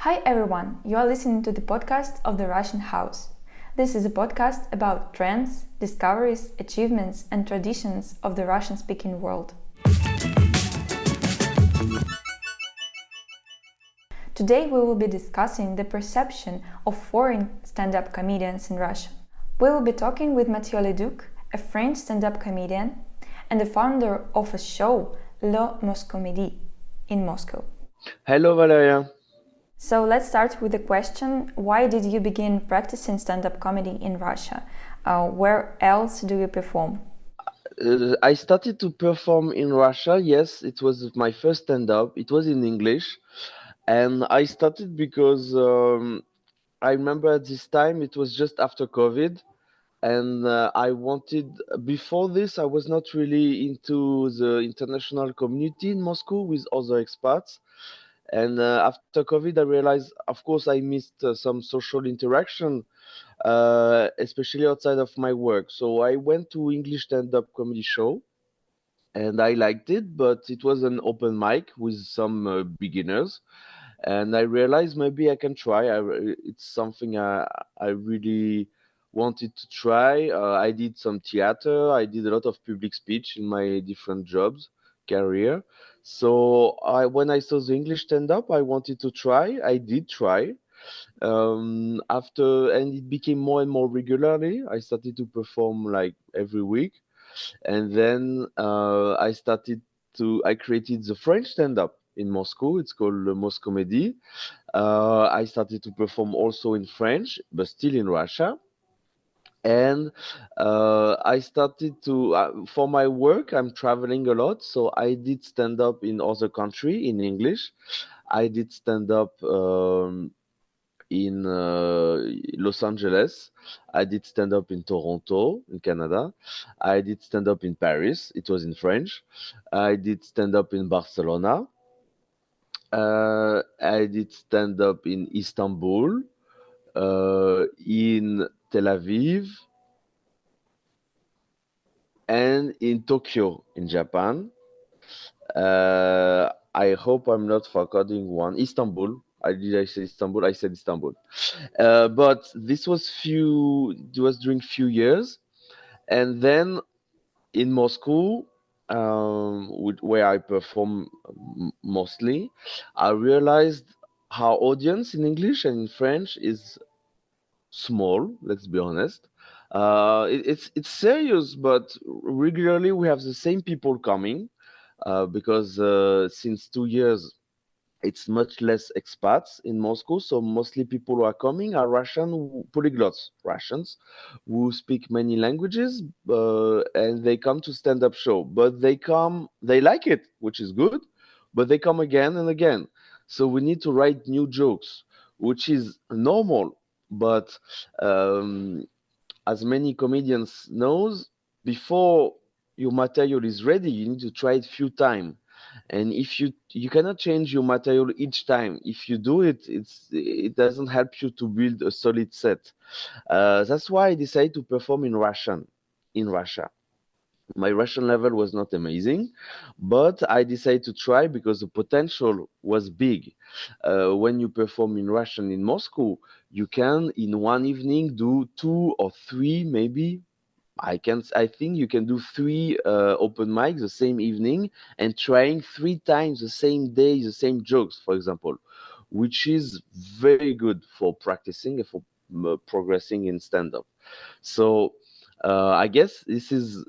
Hi everyone, you are listening to the podcast of the Russian House. This is a podcast about trends, discoveries, achievements, and traditions of the Russian speaking world. Today we will be discussing the perception of foreign stand-up comedians in Russia. We will be talking with Matthieu Leduque, a French stand-up comedian and the founder of a show, Moscomedie, in Moscow. Hello, Valeria. So let's start with the question, why did you begin practicing stand-up comedy in Russia? Where else do you perform? I started to perform in Russia. Yes, it was my first stand-up. It was in English. And I started because I remember at this time it was just after COVID. And I wanted, before this, I was not really into the international community in Moscow with other expats. And after COVID, I realized, of course, I missed some social interaction, especially outside of my work. So I went to English stand-up comedy show, and I liked it, but it was an open mic with some beginners, and I realized maybe I can try. It's something I really wanted to try. I did some theater. I did a lot of public speech in my different jobs career. So when I saw the English stand-up, I wanted to try. I did try. And it became more and more regularly. I started to perform like every week, and then I created the French stand-up in Moscow. It's called the Moscomedie. I started to perform also in French, but still in Russia. And I started to for my work. I'm traveling a lot, so I did stand up in other country in English. I did stand up in Los Angeles. I did stand up in Toronto, in Canada. I did stand up in Paris. It was in French. I did stand up in Barcelona. I did stand up in Istanbul, in Tel Aviv, and in Tokyo, in Japan. I hope I'm not forgetting one. Istanbul. I say Istanbul? I said Istanbul. But it was during few years, and then in Moscow, where I perform mostly, I realized how audience in English and in French is small. Let's be honest. It's serious, but regularly we have the same people coming because since 2 years it's much less expats in Moscow. So mostly people who are coming are polyglots, Russians, who speak many languages, and they come to stand-up show. But they like it, which is good, but they come again and again. So we need to write new jokes, which is normal. But as many comedians knows, before your material is ready, you need to try it few times, and if you cannot change your material each time. If you do it, it doesn't help you to build a solid set. That's why I decided to perform in Russia. My Russian level was not amazing, but I decided to try because the potential was big. When you perform in Russian in Moscow, you can in one evening do two or three, maybe. I think you can do three open mics the same evening and trying three times the same day the same jokes, for example, which is very good for practicing and for progressing in stand-up. So I guess this is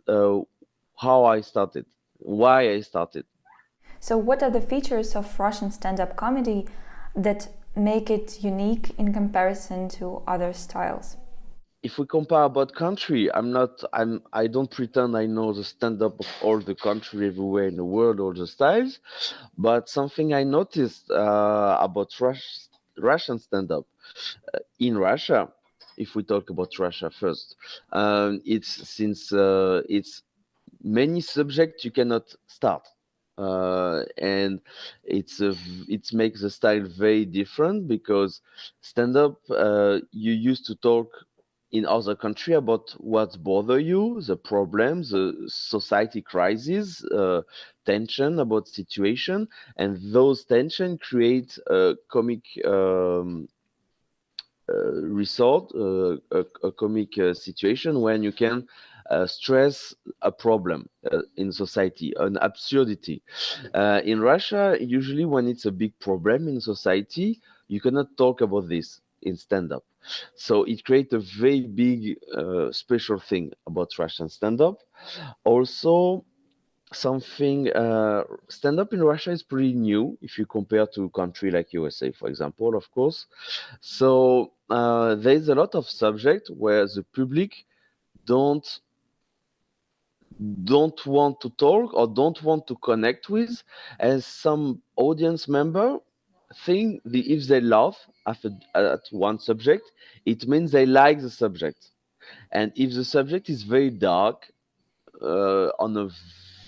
how I started, why I started. So what are the features of Russian stand-up comedy that make it unique in comparison to other styles? If we compare about country, I don't pretend I know the stand-up of all the country everywhere in the world, all the styles, but something I noticed about Russian stand-up in Russia, if we talk about Russia first, it's many subjects you cannot start, and it makes the style very different because stand-up you used to talk in other country about what bother you, the problems, the society crisis, tension about situation, and those tension create a comic resort, a comic situation when you can stress a problem in society, an absurdity. In Russia, usually when it's a big problem in society, you cannot talk about this in stand-up. So it creates a very big special thing about Russian stand-up. Also, something stand-up in Russia is pretty new if you compare to a country like USA, for example, of course. So there's a lot of subject where the public don't don't want to talk or don't want to connect with, and some audience member think if they laugh at one subject, it means they like the subject. And if the subject is very dark, on a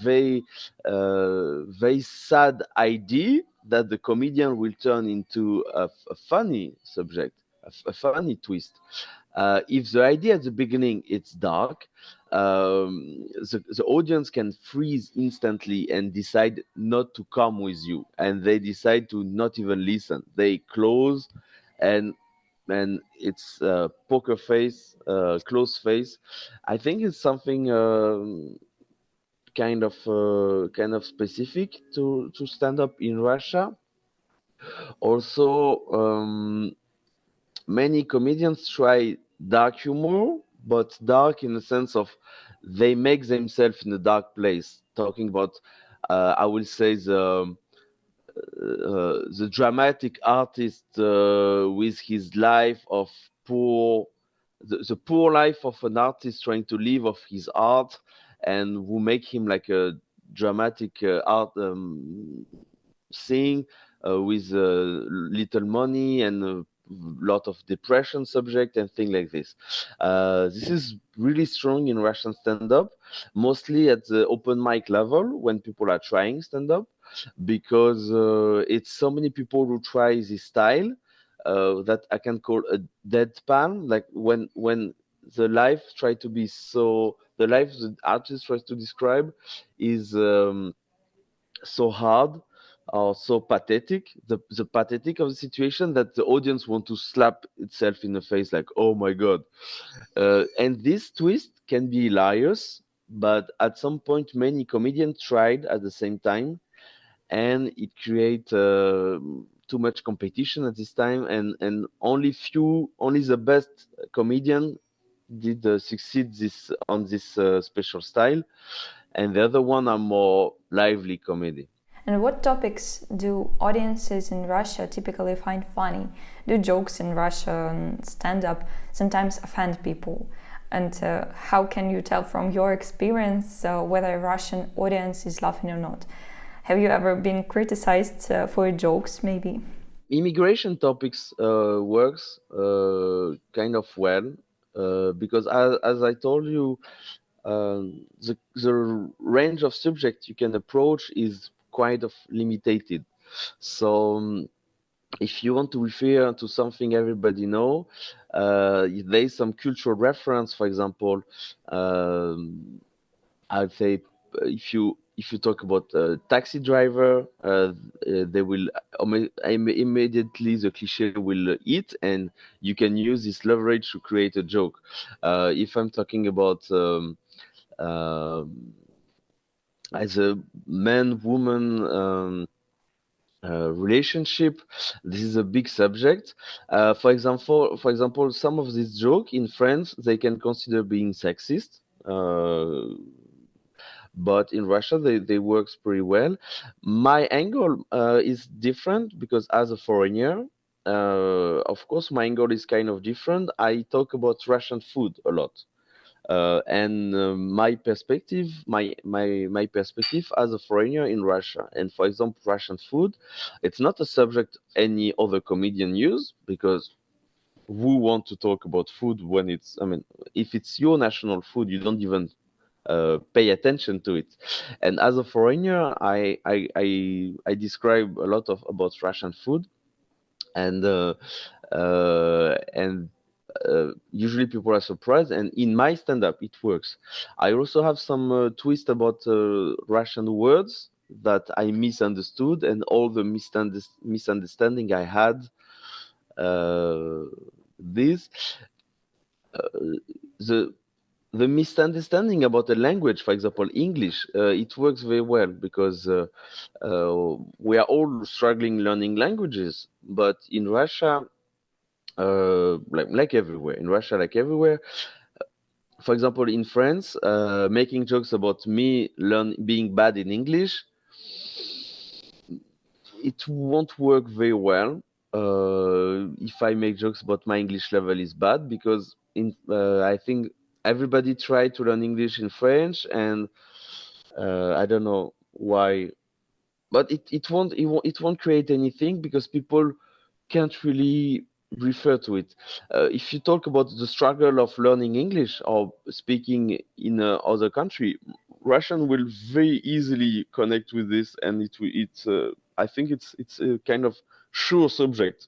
very very sad idea, that the comedian will turn into a funny subject, a funny twist. If the idea at the beginning it's dark, the audience can freeze instantly and decide not to come with you, and they decide to not even listen. They close, and it's poker face, close face. I think it's something kind of specific to stand up in Russia. Also, many comedians try dark humor, but dark in the sense of they make themselves in a dark place. Talking about, I will say the dramatic artist with his life of poor, the poor life of an artist trying to live off his art, and who make him like a dramatic art seeing with little money and a lot of depression subject and things like this. This is really strong in Russian stand-up, mostly at the open mic level when people are trying stand-up, because it's so many people who try this style that I can call a deadpan. Like when the life the artist tries to describe is so hard or so pathetic, the pathetic of the situation, that the audience want to slap itself in the face like, oh my god. And this twist can be hilarious, but at some point many comedians tried at the same time, and it create too much competition at this time, and only the best comedian did succeed this on this special style, and the other one are more lively comedy. And what topics do audiences in Russia typically find funny? Do jokes in Russian stand up sometimes offend people? And how can you tell from your experience whether a Russian audience is laughing or not? Have you ever been criticized for jokes, maybe? Immigration topics works kind of well, because as I told you, the range of subjects you can approach is quite of limited. So if you want to refer to something everybody know, there's some cultural reference. For example, I'd say if you talk about a taxi driver, they will immediately the cliche will eat, and you can use this leverage to create a joke. If I'm talking about um, as a man woman relationship, this is a big subject. For example, some of this joke in France they can consider being sexist, but in Russia they works pretty well. My angle is different because as a foreigner, of course my angle is kind of different. I talk about Russian food a lot, and my perspective as a foreigner in Russia. And for example, Russian food, it's not a subject any other comedian use, because who want to talk about food when it's, I mean, if it's your national food, you don't even pay attention to it. And as a foreigner, I describe a lot of about Russian food, and and usually people are surprised, and in my stand-up it works. I also have some twist about Russian words that I misunderstood, and all the misunderstanding I had. Uh, this the the misunderstanding about a language, for example, English, it works very well because we are all struggling learning languages. But in Russia, like everywhere, in Russia, like everywhere, for example, in France, making jokes about me being bad in English, it won't work very well. If I make jokes about my English level is bad because I think everybody tried to learn English in French, and I don't know why, but it won't create anything because people can't really refer to it. If you talk about the struggle of learning English or speaking in other country, Russian will very easily connect with this, and it's I think it's a kind of sure subject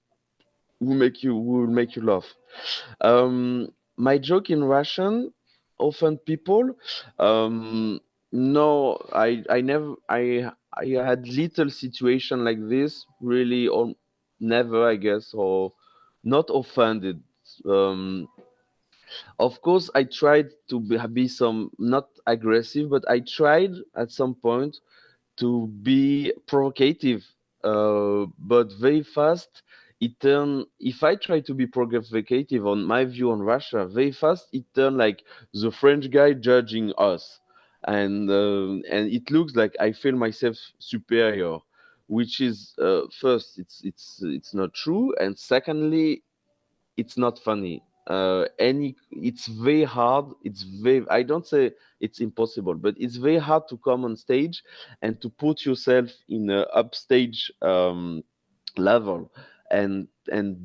who will make you laugh. My joke in Russian often people. Um, no, I never I had little situation like this really, or never, I guess, or not offended. Um, of course, I tried to be some not aggressive, but I tried at some point to be provocative, but very fast it turned. If I try to be provocative on my view on Russia, very fast it turned like the French guy judging us, and it looks like I feel myself superior, which is first it's not true, and secondly it's not funny. It's very hard. I don't say it's impossible, but it's very hard to come on stage and to put yourself in a upstage level and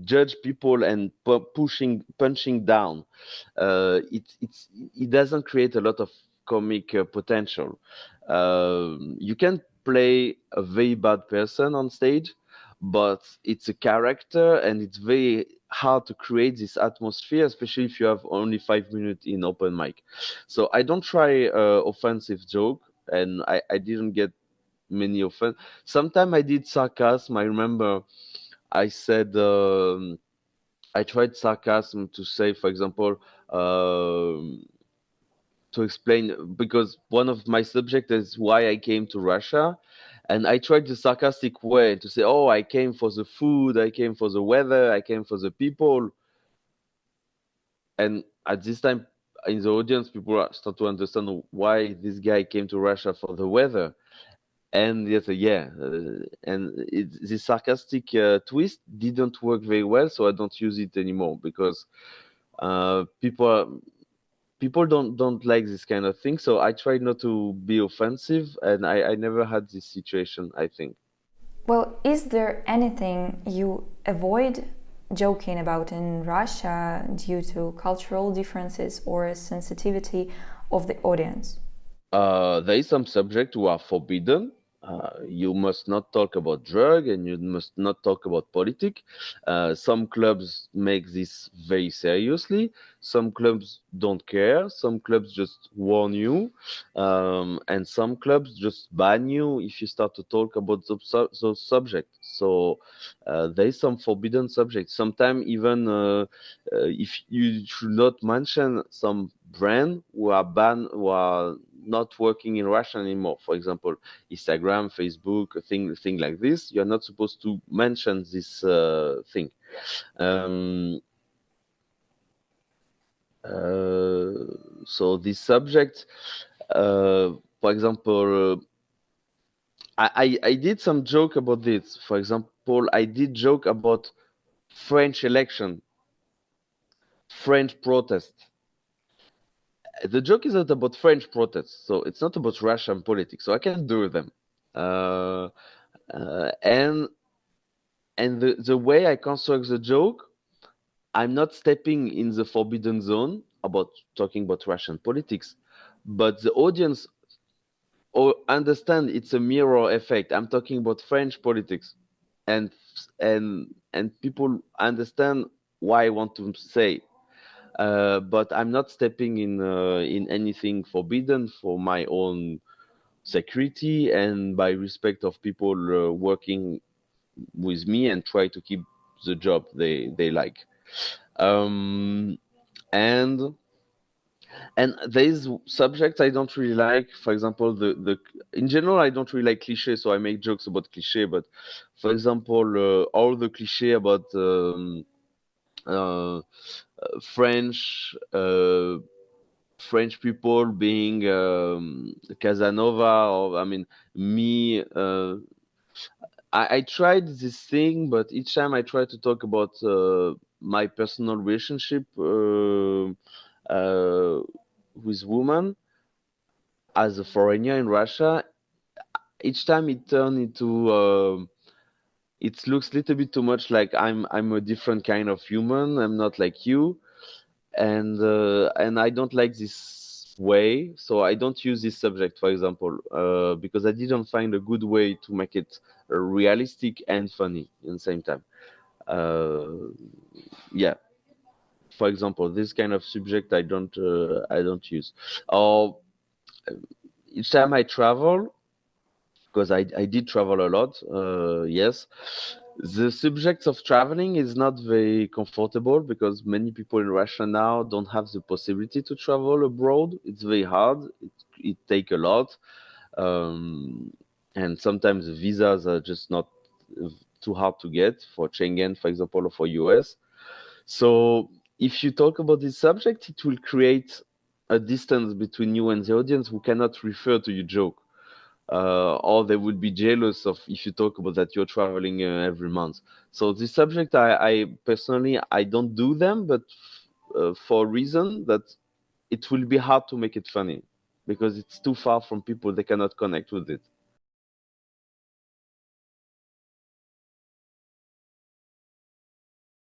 judge people and punching down. It doesn't create a lot of comic potential. You can play a very bad person on stage, but it's a character, and it's very hard to create this atmosphere, especially if you have only 5 minutes in open mic. So I don't try offensive joke, and I didn't get many offense. Sometimes I did sarcasm. I remember I said I tried sarcasm to say, for example, to explain, because one of my subjects is why I came to Russia, and I tried the sarcastic way to say, "Oh, I came for the food, I came for the weather, I came for the people." And at this time, in the audience, people start to understand why this guy came to Russia for the weather. And yes, yeah, this sarcastic twist didn't work very well, so I don't use it anymore because people don't like this kind of thing. So I try not to be offensive, and I never had this situation, I think. Well, is there anything you avoid joking about in Russia due to cultural differences or sensitivity of the audience? There is some subjects who are forbidden. You must not talk about drug, and you must not talk about politics. Some clubs make this very seriously. Some clubs don't care. Some clubs just warn you, and some clubs just ban you if you start to talk about those subjects. So there is some forbidden subjects. Sometimes even if you should not mention some brand who are banned, who are not working in Russia anymore. For example, Instagram, Facebook, thing like this. You're not supposed to mention this thing. Um, uh, so this subject, for example, I did some joke about this. For example, I did joke about French election, French protest. The joke is not about French protests, so it's not about Russian politics. So I can do them. Uh, and the way I construct the joke, I'm not stepping in the forbidden zone about talking about Russian politics, but the audience understand it's a mirror effect. I'm talking about French politics, and and people understand why I want to say. but I'm not stepping in anything forbidden for my own security and by respect of people working with me and try to keep the job they like. Um, and there's subjects I don't really like. For example, the in general I don't really like cliche, so I make jokes about cliche. But for example, all the cliche about uh, French French people being Casanova, or I mean me. I tried this thing, but each time I try to talk about my personal relationship uh, with woman as a foreigner in Russia, each time it turned into it looks a little bit too much like I'm a different kind of human. I'm not like you, and I don't like this way, so I don't use this subject, for example, because I didn't find a good way to make it realistic and funny at the same time. Uh, yeah, for example, this kind of subject I don't use. Or each time I travel, because I did travel a lot, yes. The subject of traveling is not very comfortable because many people in Russia now don't have the possibility to travel abroad. It's very hard. It take a lot, um, and sometimes the visas are just not too hard to get for Schengen, for example, or for US. So if you talk about this subject, it will create a distance between you and the audience who cannot refer to your joke, or they would be jealous of if you talk about that you're traveling every month. So this subject, I personally I don't do them, but for a reason that it will be hard to make it funny because it's too far from people; they cannot connect with it.